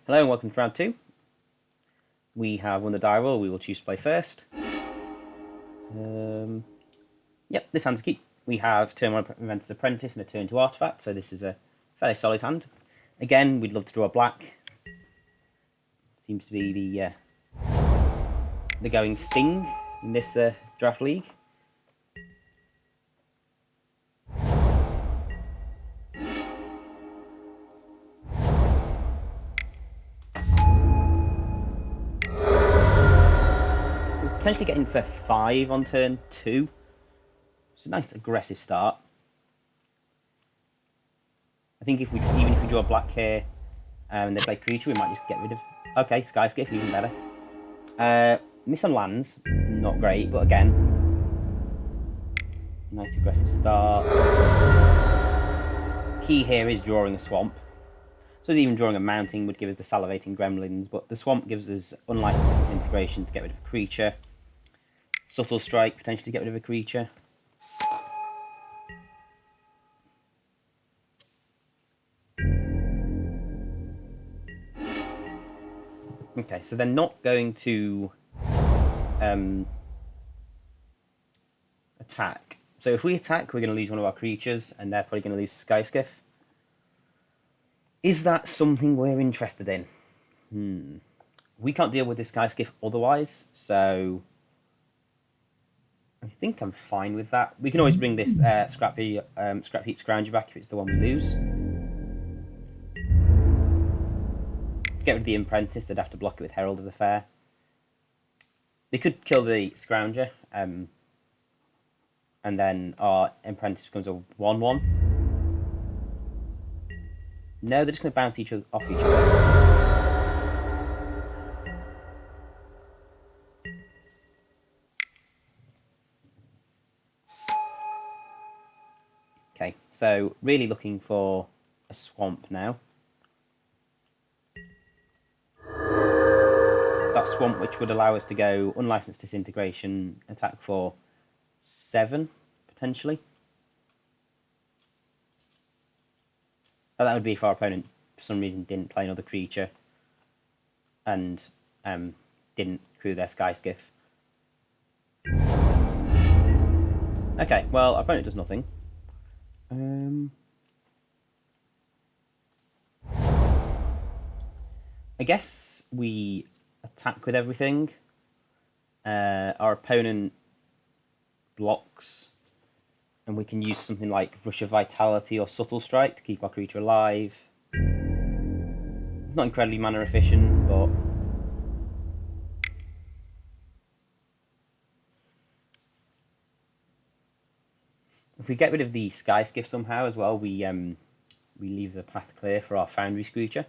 Hello and welcome to round 2. We have won the die roll. We will choose to play first. Yep, this hand's a keep. We have turn 1 Inventor's Apprentice and a turn 2 Artifact, so this is a fairly solid hand. Again, we'd love to draw a black. Seems to be the going thing in this draft league. Potentially getting for 5 on turn 2. It's a nice aggressive start. I think even if we draw a black here and they play creature, we might just get rid of... Okay, Skyskiff, even better. Miss on lands, not great, but again, nice aggressive start. Key here is drawing a swamp. So even drawing a mountain would give us the Salivating Gremlins, but the swamp gives us unlicensed disintegration to get rid of a creature. Subtle Strike, potentially to get rid of a creature. Okay, so they're not going to attack. So if we attack, we're going to lose one of our creatures, and they're probably going to lose Skyskiff. Is that something we're interested in? We can't deal with this Skyskiff otherwise, so I think I'm fine with that. We can always bring this Scrap Heap Scrounger back if it's the one we lose. To get rid of the Apprentice, they'd have to block it with Herald of the Fair. They could kill the Scrounger, and then our Apprentice becomes a 1-1. No, they're just going to bounce off each other. Okay, so really looking for a swamp now. That swamp which would allow us to go unlicensed disintegration, attack for 7, potentially. But that would be if our opponent, for some reason, didn't play another creature and didn't crew their Skyskiff. Okay, well, our opponent does nothing. I guess we attack with everything. Our opponent blocks, and we can use something like Rush of Vitality or Subtle Strike to keep our creature alive. It's not incredibly mana efficient, but if we get rid of the Skyskiff somehow as well, we leave the path clear for our Foundry Screecher.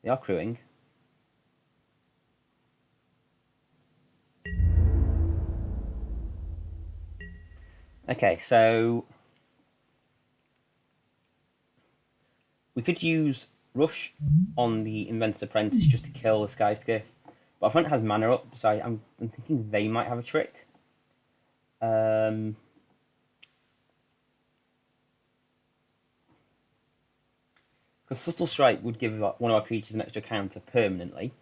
They are crewing. Okay, so we could use Rush on the Inventor's Apprentice just to kill the Skyskiff, but our opponent has mana up, so I'm thinking they might have a trick. Because Subtle Strike would give one of our creatures an extra counter permanently.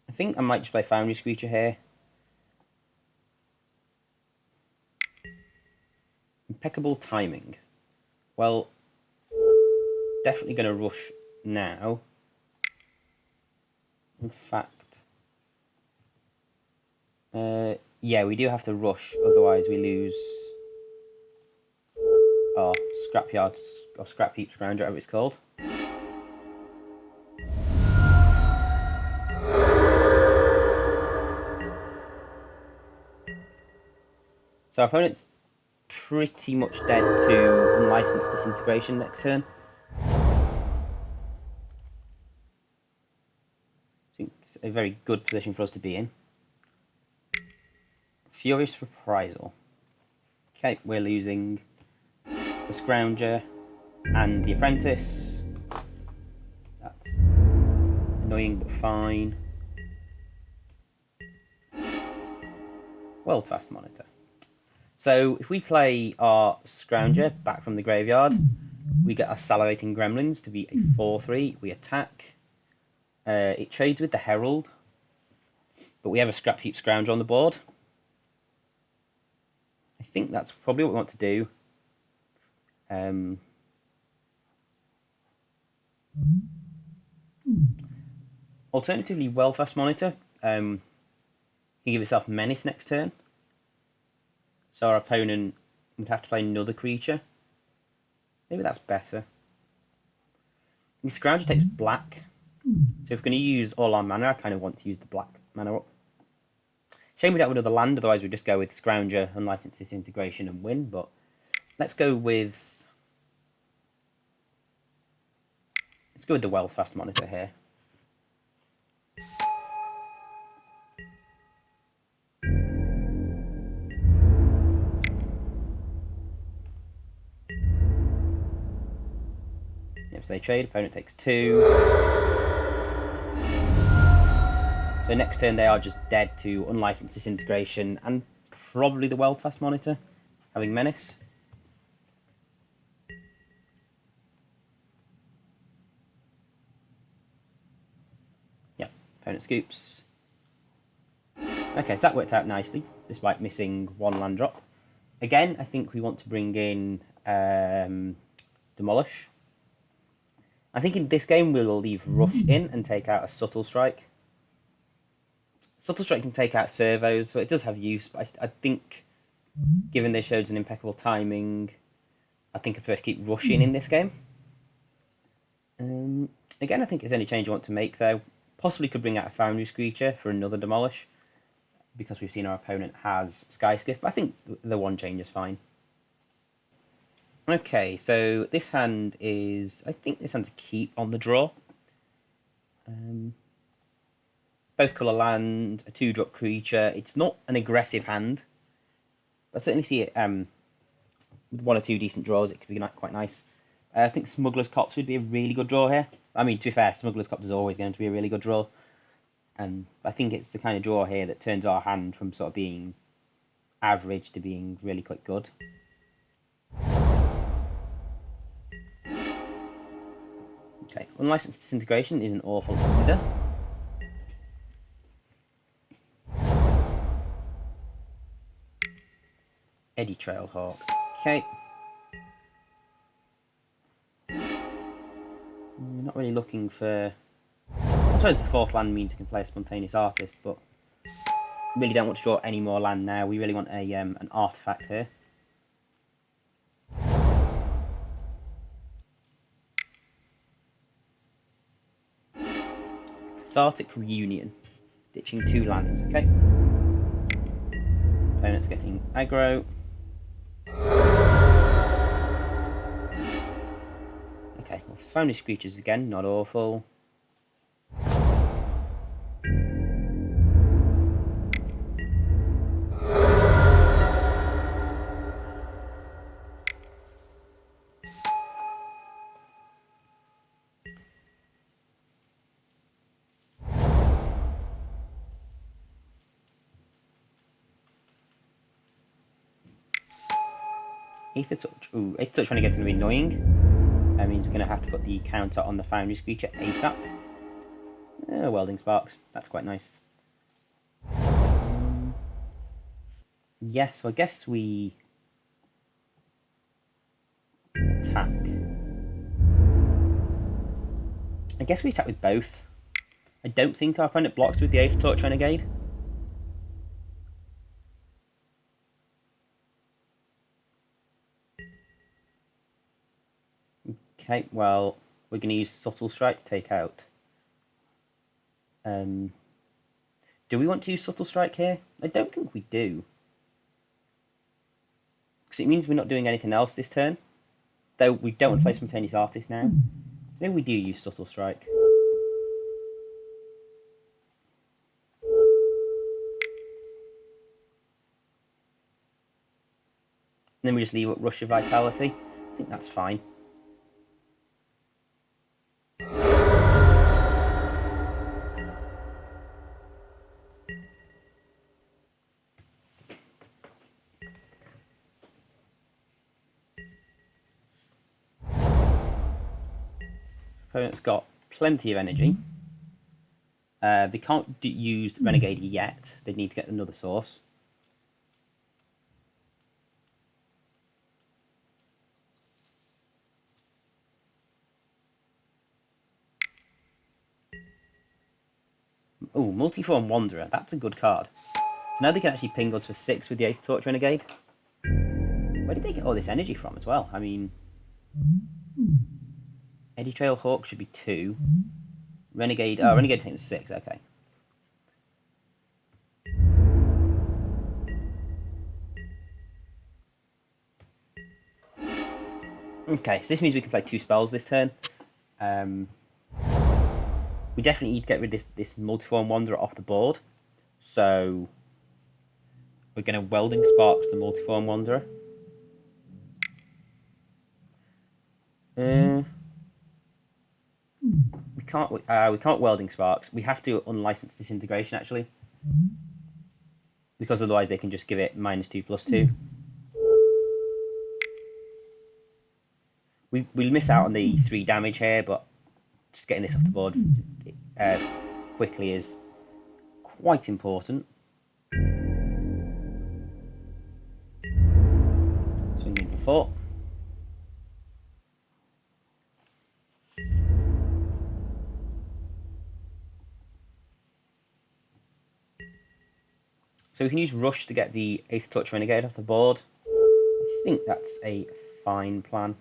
I think I might just play Foundry Screecher here. Impeccable timing. Well, definitely going to rush now. In fact, yeah, we do have to rush, otherwise we lose our Scrapyards or Scrap Heap Scrounger, whatever it's called. So our opponent's pretty much dead to unlicensed disintegration next turn. I think it's a very good position for us to be in. Furious Reprisal. Okay, we're losing the Scrounger and the Apprentice. That's annoying but fine. World Fast Monitor. So if we play our Scrounger back from the graveyard, we get our salivating gremlins to be a 4/3. We attack. It trades with the herald, but we have a scrap heap scrounger on the board. I think that's probably what we want to do. Alternatively, Well-Fast Monitor can give itself Menace next turn. So our opponent would have to play another creature. Maybe that's better. The Scrounger takes black. So if we're going to use all our mana, I kind of want to use the black mana up. Shame we don't have another land, otherwise we'd just go with Scrounger, Unlicensed Disintegration and win, but let's go with the Well-Fast Monitor here. Yep, so they trade, opponent takes 2. So next turn they are just dead to Unlicensed Disintegration and probably the Well-Fast Monitor, having Menace. Yep, opponent scoops. Okay, so that worked out nicely, despite missing 1 land drop. Again, I think we want to bring in Demolish. I think in this game we'll leave Rush in and take out a Subtle Strike. Subtle Strike can take out servos, so it does have use, but I think, given they showed an impeccable timing, I think I prefer to keep Rush in this game. Again, I think there's any change you want to make, though. Possibly could bring out a Foundry Screecher for another Demolish, because we've seen our opponent has Skyskiff, but I think the one change is fine. Okay, so this hand is... I think this hand's a keep on the draw. Both colour land, a 2-drop creature. It's not an aggressive hand, but I certainly see it with 1 or 2 decent draws. It could be quite nice. I think Smuggler's Copse would be a really good draw here. I mean, to be fair, Smuggler's Copse is always going to be a really good draw. And I think it's the kind of draw here that turns our hand from sort of being average to being really quite good. Okay, Unlicensed Disintegration isn't awful either. Eddy Trailhawk. Okay. Not really looking for... I suppose the 4th land means you can play a Spontaneous Artist, but really don't want to draw any more land now. We really want a an artifact here. Cathartic Reunion. Ditching 2 lands, okay. Opponent's getting aggro. Okay, well, Foundry Screechers again, not awful. Aether Touch. Ooh, Aether Touch when it gets going to be annoying. That means we're going to have to put the counter on the Foundry Screecher ASAP. Welding Sparks. That's quite nice. Yes, so I guess we attack. I guess we attack with both. I don't think our opponent blocks with the Aether Touch Renegade. Okay, well, we're going to use Subtle Strike to take out. Do we want to use Subtle Strike here? I don't think we do. Because it means we're not doing anything else this turn. Though we don't want to play Spontaneous Artist now. So maybe we do use Subtle Strike. And then we just leave up Rush of Vitality. I think that's fine. Opponent's got plenty of energy. They can't use the Renegade yet. They need to get another source. Oh, Multiform Wanderer. That's a good card. So now they can actually ping us for 6 with the Aether Torch Renegade. Where did they get all this energy from as well? I mean, Eddy Trail Hawk should be 2. Renegade. Oh, Renegade takes 6. Okay. Okay, so this means we can play 2 spells this turn. We definitely need to get rid of this Multiform Wanderer off the board. So we're going to Welding Sparks the Multiform Wanderer. We can't Welding Sparks. We have to unlicense Disintegration actually, because otherwise they can just give it -2/+2. We'll miss out on the 3 damage here, but just getting this off the board quickly is quite important. Swing in for 4. So we can use Rush to get the Aether Touch Renegade off the board. I think that's a fine plan.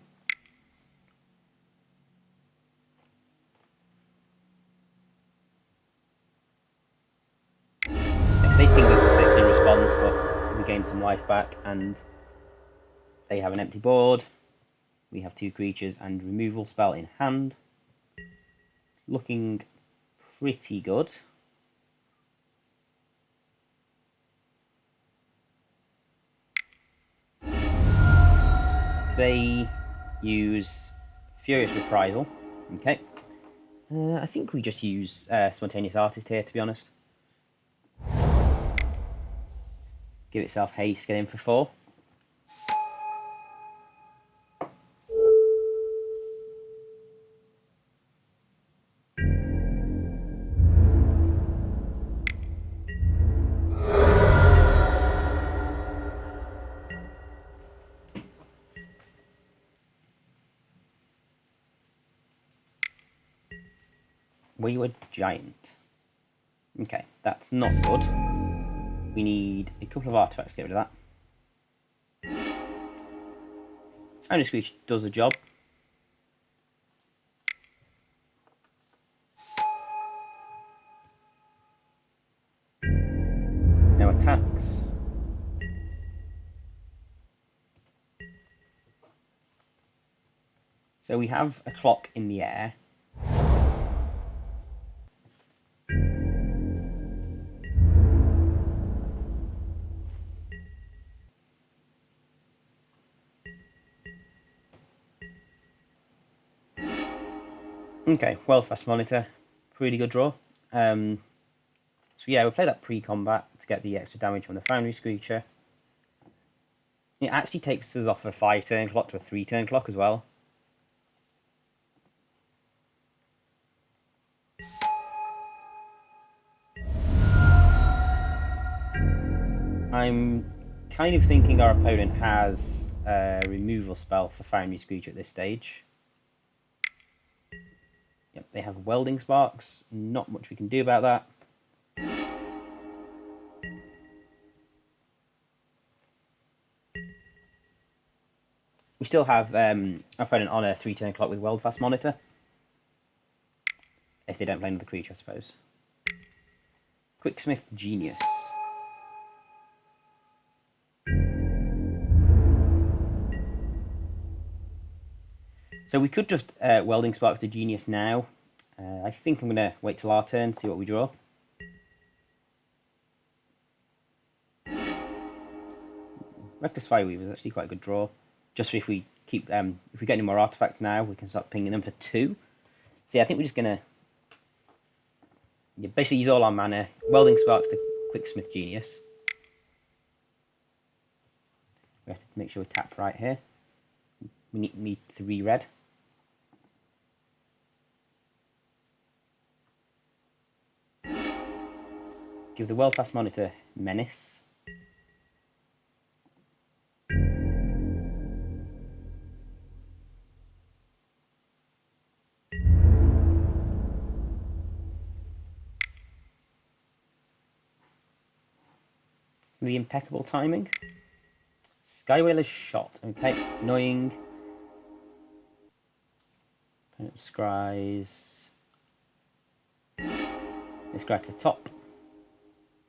They pinged us for 6 in response, but we gained some life back, and they have an empty board. We have 2 creatures and removal spell in hand. It's looking pretty good. They use Furious Reprisal. Okay. I think we just use Spontaneous Artist here, to be honest. Give itself haste, get in for 4. Wayward Giant. Okay, that's not good. We need a couple of artifacts to get rid of that. Foundry Screech does the job. Now attacks. So we have a clock in the air. Okay, well, fast monitor, pretty good draw. So yeah, we'll play that pre-combat to get the extra damage from the Foundry Screecher. It actually takes us off a 5-turn clock to a 3-turn clock as well. I'm kind of thinking our opponent has a removal spell for Foundry Screecher at this stage. Yep, they have Welding Sparks. Not much we can do about that. We still have our opponent on a 3-turn clock with Weld Fast Monitor. If they don't play another creature, I suppose. Quicksmith Genius. So we could just Welding Sparks to Genius now. I think I'm going to wait till our turn, see what we draw. Reckless Fireweaver is actually quite a good draw. Just if we keep, if we get any more artifacts now, we can start pinging them for 2. So yeah, I think we're just going to basically use all our mana. Welding Sparks to Quicksmith Genius. We have to make sure we tap right here. We need 3 red. Give the World Pass Monitor Menace. The impeccable timing. Skywhaler's Shot. Okay, annoying. Scries. This guy to the top.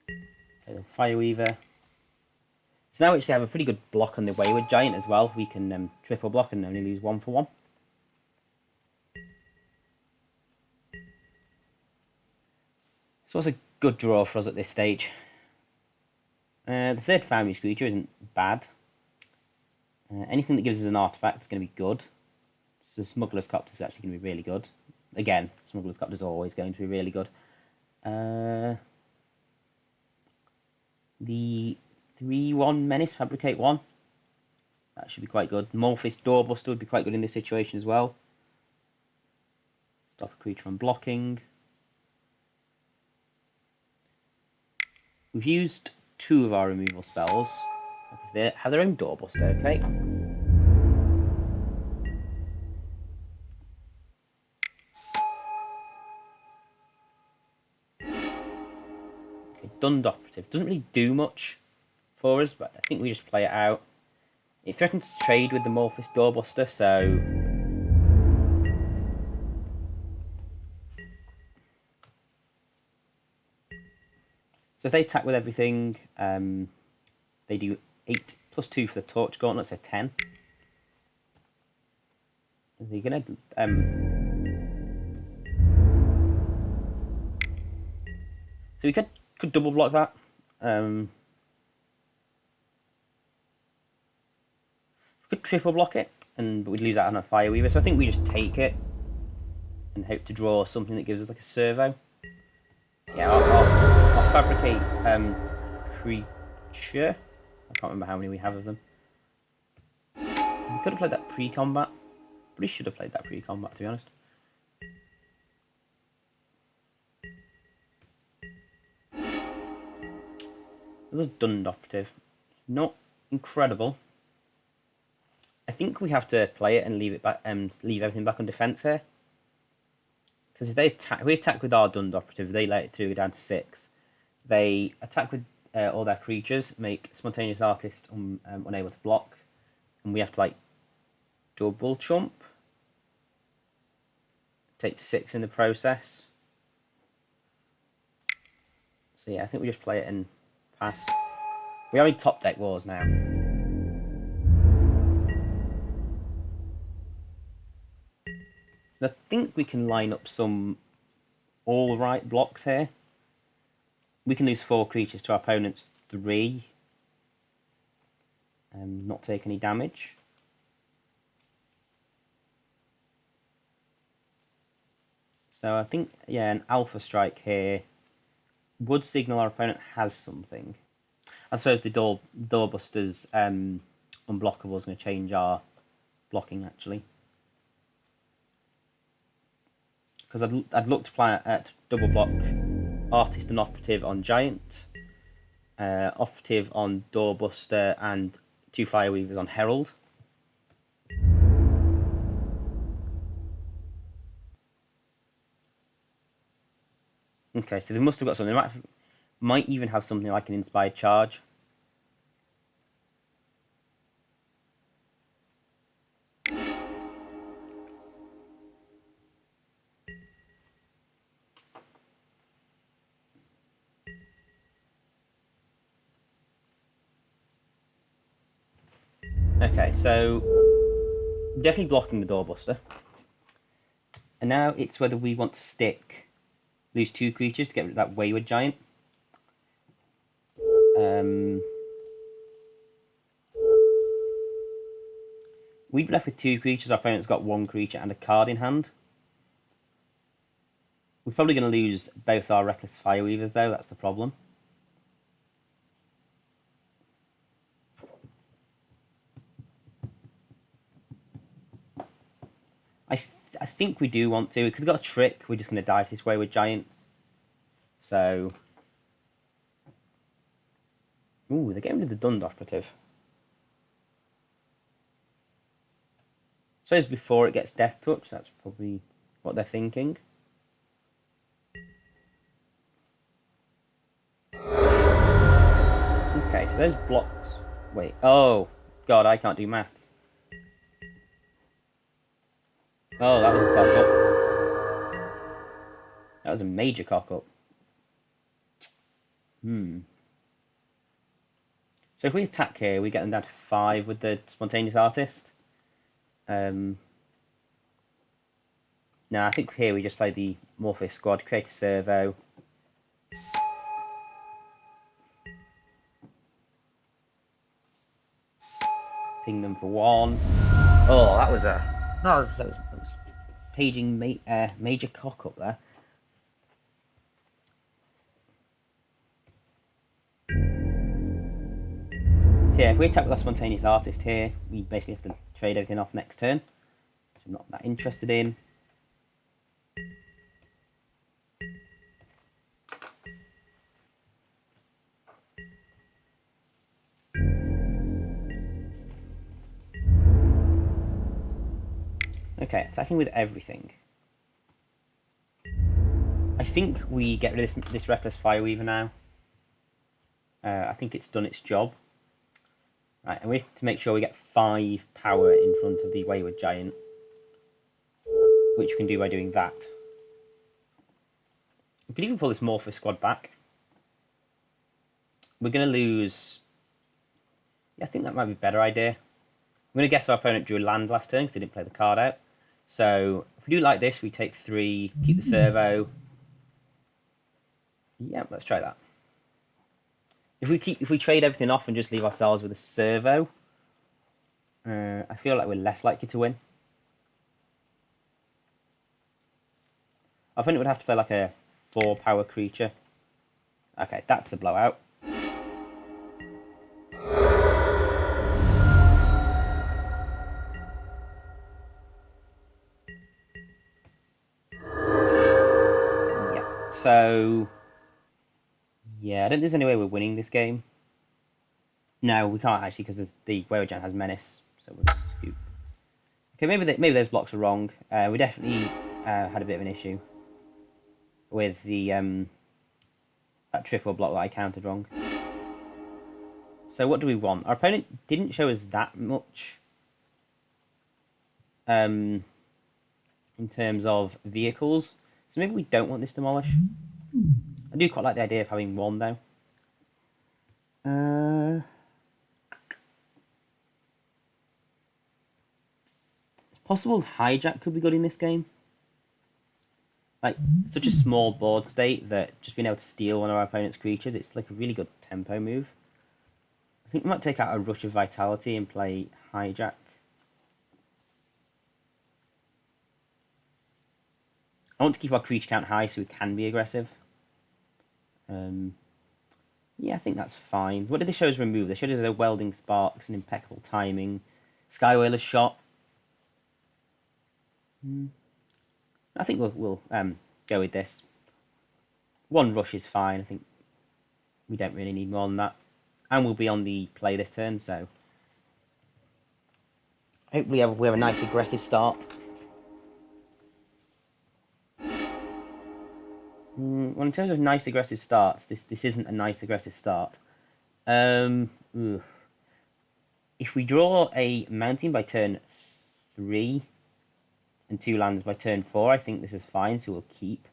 Okay, the Fireweaver. So now we actually have a pretty good block on the Wayward Giant as well. We can triple block and only lose 1 for 1. So what's a good draw for us at this stage? The third Family Creature isn't bad. Anything that gives us an artifact is going to be good. So Smuggler's Copter is actually going to be really good. Again, Smuggler's Copter is always going to be really good. The 3-1 Menace, Fabricate 1. That should be quite good. Morphis Doorbuster would be quite good in this situation as well. Stop a creature from blocking. We've used 2 of our removal spells. Because they have their own Doorbuster, okay? Okay, Dund Operative. Doesn't really do much for us, but I think we just play it out. It threatens to trade with the Morphis Doorbuster, so... So if they attack with everything, they do 8 plus 2 for the Torch Gauntlet, so 10. They're gonna so we could double block that. We could triple block it, but we'd lose out on a Fireweaver. So I think we just take it and hope to draw something that gives us like a servo. Yeah, I'll Fabricate creature. I can't remember how many we have of them. We could have played that pre-combat. But we should have played that pre-combat, to be honest. It was Dund Operative. Not incredible. I think we have to play it and leave it back, leave everything back on defense here. Because if they attack, we attack with our Dund Operative, they let it through down to 6. They attack with all their creatures, make Spontaneous Artist unable to block, and we have to like double chump. Take 6 in the process. So yeah, I think we just play it and pass. We are in top deck wars now. I think we can line up some alright blocks here. We can lose 4 creatures to our opponent's 3. And not take any damage. So I think, yeah, an Alpha Strike here would signal our opponent has something. I suppose the Doorbuster's unblockable is going to change our blocking, actually. Because I'd look to play at double block Artist and Operative on Giant, Operative on Doorbuster, and 2 Fireweavers on Herald. Okay, so they must have got something. They might even have something like an Inspired Charge. Okay, so definitely blocking the Doorbuster. And now it's whether we want to lose 2 creatures to get rid of that Wayward Giant. We've left with 2 creatures, our opponent's got 1 creature and a card in hand. We're probably going to lose both our Reckless Fireweavers though, that's the problem. I think we do want to, because we've got a trick, we're just going to die to this Wayward Giant. So, Ooh, they're getting rid of the Dund operative. So as before it gets Death Touch, that's probably what they're thinking. Okay, so those blocks... Wait, oh, God, I can't do maths. Oh, that was a cock-up. That was a major cock-up. So if we attack here, we get them down to 5 with the Spontaneous Artist. No, I think here we just play the Morpheus squad, create a servo. Ping them for 1. Oh, that was paging major cock up there. So yeah, if we attack with our Spontaneous Artist here, we basically have to trade everything off next turn, which I'm not that interested in. Okay, attacking with everything. I think we get rid of this Reckless Fireweaver now. I think it's done its job. Right, and we have to make sure we get 5 power in front of the Wayward Giant, which we can do by doing that. We could even pull this Morpheus squad back. We're going to lose... Yeah, I think that might be a better idea. I'm going to guess our opponent drew a land last turn because they didn't play the card out. So if we do like this, we take 3, keep the servo. Yeah, let's try that. If we trade everything off and just leave ourselves with a servo, I feel like we're less likely to win. Our opponent would have to play like a 4 power creature. Okay, that's a blowout. Yeah, so... Yeah, I don't think there's any way we're winning this game. No, we can't actually because the Wayward Giant has Menace, so we'll just scoop. Okay, maybe those blocks are wrong. We definitely had a bit of an issue with the that triple block that I counted wrong. So what do we want? Our opponent didn't show us that much in terms of vehicles, so maybe we don't want this Demolish. I do quite like the idea of having 1 though. It's possible Hijack could be good in this game. Like, such a small board state that just being able to steal one of our opponent's creatures, it's like a really good tempo move. I think we might take out a Rush of Vitality and play Hijack. I want to keep our creature count high so we can be aggressive. Yeah, I think that's fine. What did they show us remove? They showed us a Welding Sparks and Impeccable Timing. Sky Whaler's Shot. I think we'll go with this. 1 rush is fine. I think we don't really need more than that. And we'll be on the play this turn, so... Hopefully we have a nice aggressive start. Well, in terms of nice aggressive starts, this isn't a nice aggressive start. If we draw a mountain by turn 3 and 2 lands by turn 4, I think this is fine, so we'll keep.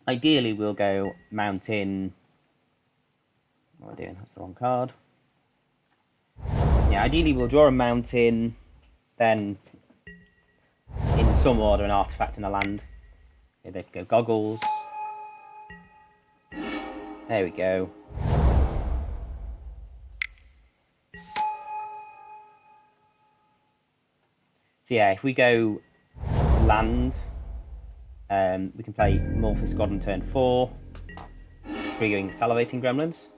Ideally, we'll go mountain... What am I doing? That's the wrong card. Yeah, ideally we'll draw a mountain, then... in some order, an artifact and a land. Okay, there we go. Goggles. There we go. So yeah, if we go land, we can play Morpheus God on turn 4, triggering Salivating Gremlins.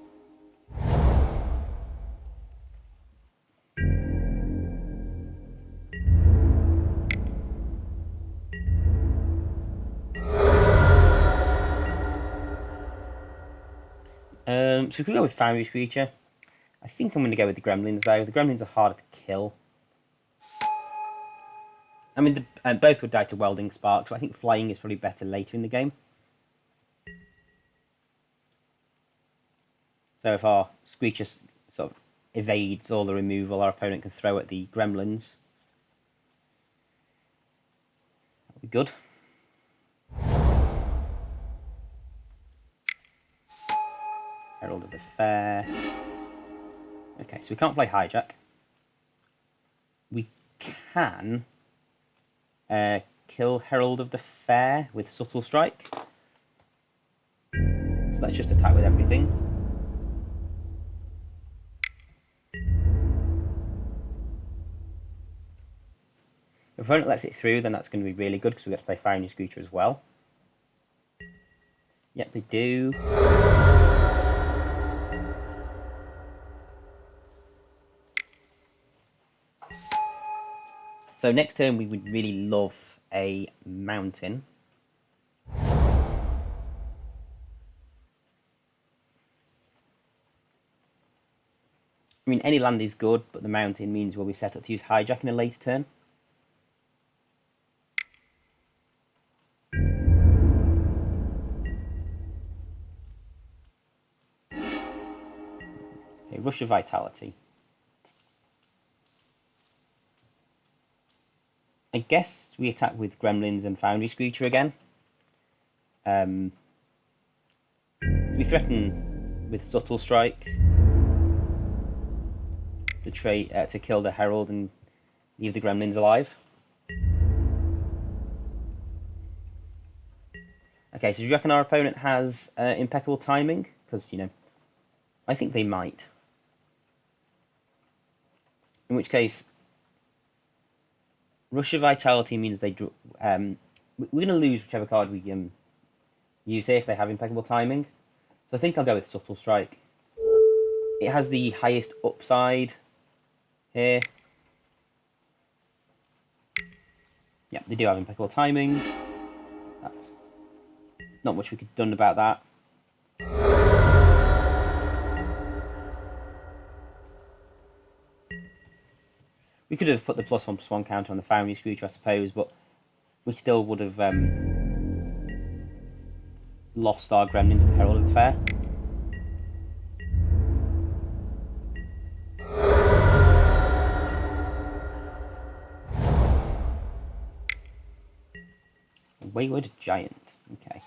So we could go with Foundry Screecher. I think I'm going to go with the Gremlins though. The Gremlins are harder to kill. I mean, both would die to Welding Sparks, but I think Flying is probably better later in the game. So if our Screecher sort of evades all the removal our opponent can throw at the Gremlins, that'll be good. Herald of the Fair. Okay, so we can't play Hijack. We can kill Herald of the Fair with Subtle Strike. So let's just attack with everything. If opponent lets it through, then that's going to be really good because we get to play Foundry Screecher as well. Yep, they do. So next turn we would really love a mountain. I mean, any land is good, but the mountain means we'll be set up to use Hijack in a later turn. Okay, Rush of Vitality. I guess we attack with Gremlins and Foundry Screecher again. We threaten with Subtle Strike to kill the Herald and leave the Gremlins alive. Okay, so do you reckon our opponent has impeccable timing? Because, you know, I think they might. In which case, Rush of Vitality means they draw. We're going to lose whichever card we use here if they have impeccable timing. So I think I'll go with Subtle Strike. It has the highest upside here. Yeah, they do have impeccable timing. That's not much we could have done about that. We could have put the +1/+1 counter on the Foundry Screecher, I suppose, but we still would have lost our Gremlins to Herald of the Fair. Wayward Giant. Okay.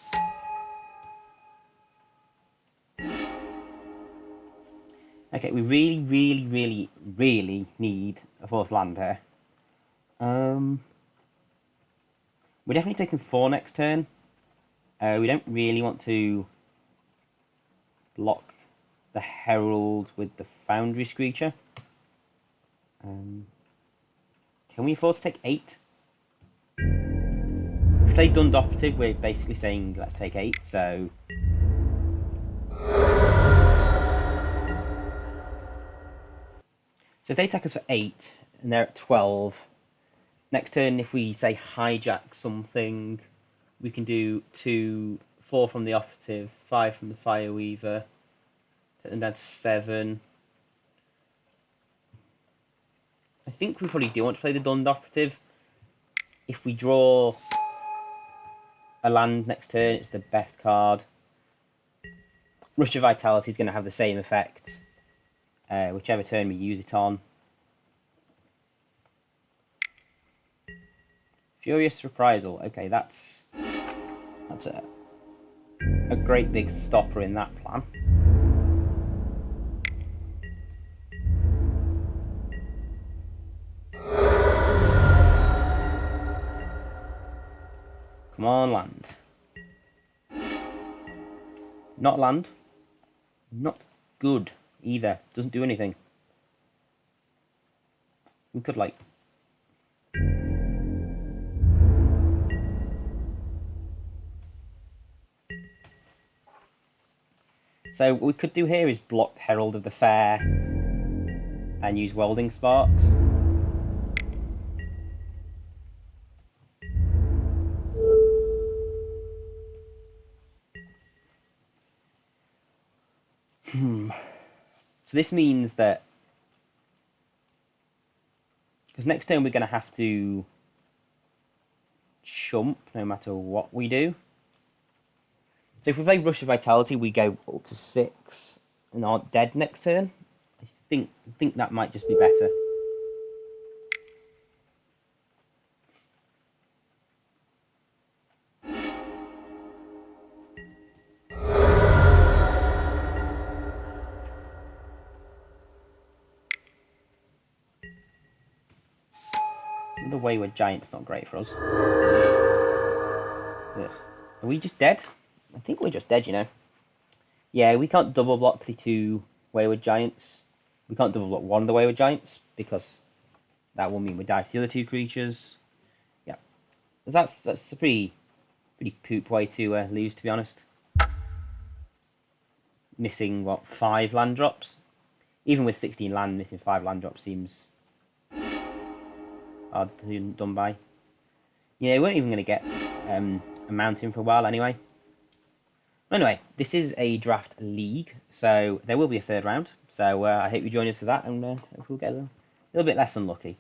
Okay, we really need a 4th land here. We're definitely taking 4 next turn. We don't really want to block the Herald with the Foundry Screecher. Can we afford to take 8? If we play Dund Operative, we're basically saying let's take 8, so... So if they attack us for 8, and they're at 12, next turn if we, say, hijack something, we can do 4 from the Operative, 5 from the Fireweaver, take them down to 7. I think we probably do want to play the Dund Operative. If we draw a land next turn, it's the best card. Rush of Vitality is going to have the same effect, whichever turn we use it on. Furious Reprisal. Okay, that's a great big stopper in that plan. Come on, land. Not land. Not good either. Doesn't do anything. We could, like... So what we could do here is block Herald of the Fair and use Welding Sparks. So this means that, because next turn we're going to have to chump no matter what we do. So if we play Rush of Vitality, we go up to 6 and aren't dead next turn. I think that might just be better. The Wayward Giant's not great for us. Ugh. Are we just dead? I think we're just dead, you know. Yeah, we can't double block the 2 Wayward Giants. We can't double block one of the Wayward Giants, because that will mean we die to the other 2 creatures. Yeah. That's a pretty poop way to lose, to be honest. Missing, what, 5 land drops? Even with 16 land, missing 5 land drops seems hard to done by. Yeah, we weren't even going to get a mountain for a while anyway. Anyway, this is a draft league, so there will be a 3rd round. So I hope you join us for that, and we'll get a little bit less unlucky.